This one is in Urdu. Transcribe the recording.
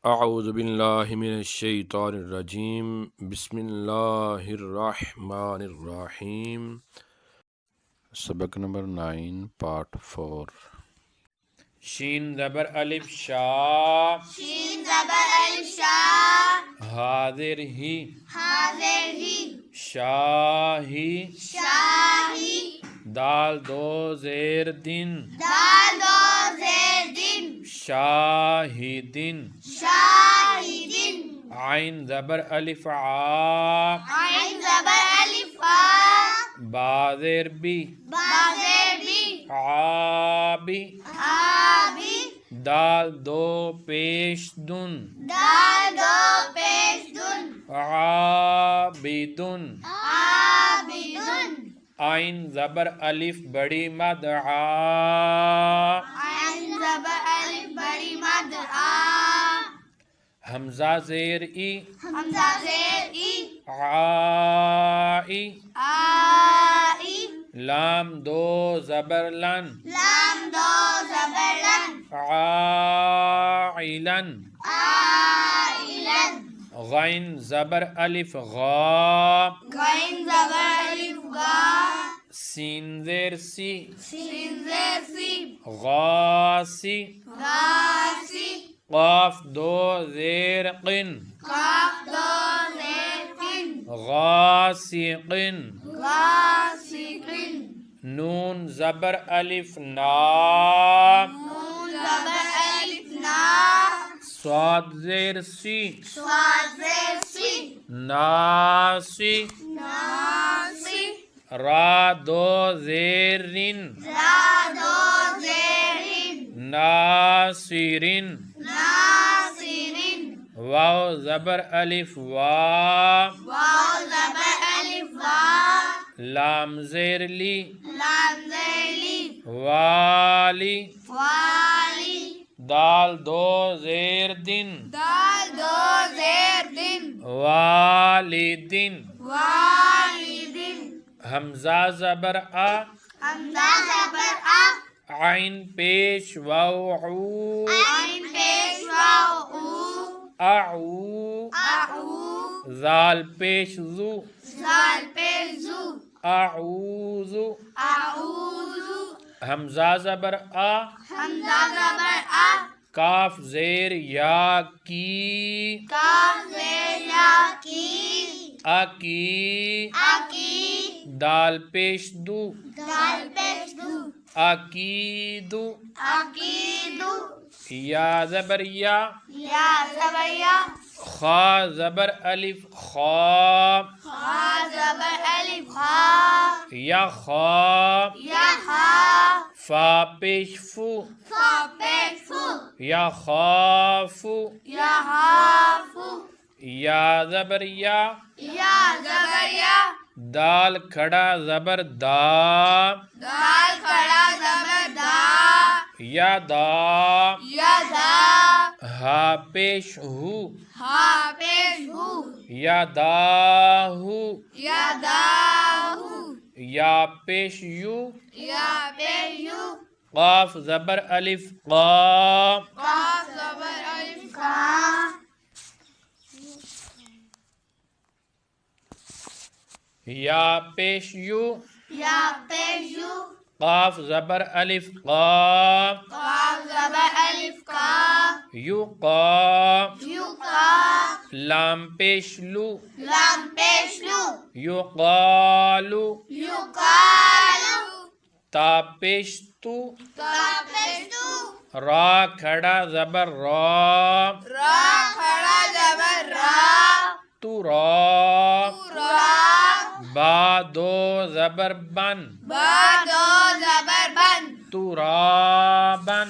اعوذ باللہ من الشیطان الرجیم بسم اللہ الرحمن الرحیم۔ سبق نمبر 9 پارٹ 4۔ شین زبر الف شا، شین زبر الف شا، حاضر ہی، حاضر ہی، شاہی، شاہی، دال دو زیر دن، دال دو زیر دن، شاہدن، شاہدن، عین زبر الف عا، عین زبر الف آ، بازر بی، بازر بی، عابی، آبی، دال دو پیش دن، دال دو پیش دن، عابدن، عابدن، عین زبر الف بڑی مد عا، عین زبر الف بڑی مد آ، حمزہ زیر ای، حمزہ زیر ای، عائی، آئی، لام دو زبر لن، لام دو زبر لن، عائلن، عائلن، غین زبر الف غا، غین زبر الف غا، سین زیر سی، سین زیر سی، غاسی، غاسی، قاف دو زیر قن، قاف دو زیر قن، غاسقن، غاسقن، نون زبر الف نا، نون زبر الف نا، صاد زیر سی، صاد زیر سی، ناسی، ناسی، را دو زیر رن، را دو زیر رن، ناصرن، ناصرن، واو زبر الف وا، واو زبر الف وا، لام زیر لی، لام زیر لی، والی، والی، دال دو زیر دن، دال دو زیر دن، والدن، والدن، حمزہ زبر آ، حمزہ زبر آ، عین پیش واو عو، عین پیش واو او، اعو، اعو، زال پیش زو، زال پیش زو، اعوذ، اعوذ، حمزہ زبر آ، حمزہ زبر آ، کاف زیر یا کی، کاف زیر یا کی، اکی، اکی، دال پیش دو، دال پیش دو، عقیدو، عقیدو، یا زبر یا، یا زبر یا، خا زبر الف خا، خا زبر الف خا، یا خا، یا خا، فا پیش فو، فا پیش فو، یا خافو، یا خافو، یا زبر یا، یا زبر یا، دال کھڑا زبر دا، دال کھڑا زبر دا، یا دا، یا دا، ہا پیش ہو، ہا پیش ہو، یا دا ہو، یا دا ہو، یا پیش یو، یا پیش یو، قاف زبر الف قا، قاف زبر الف کا، یا پیش یو، یا پیش یو، قاف زبر الف قا، قاف زبر الف کا، یو قا، یو کا، لام پیش لو، لام پیش لو، یو قالو، یو کالو، تا پیش تو، تا پیش تو، را کھڑا زبر را، را کھڑا زبر را، تو را، را، با دو زبر بن، با دو زبر بن، تو را بن،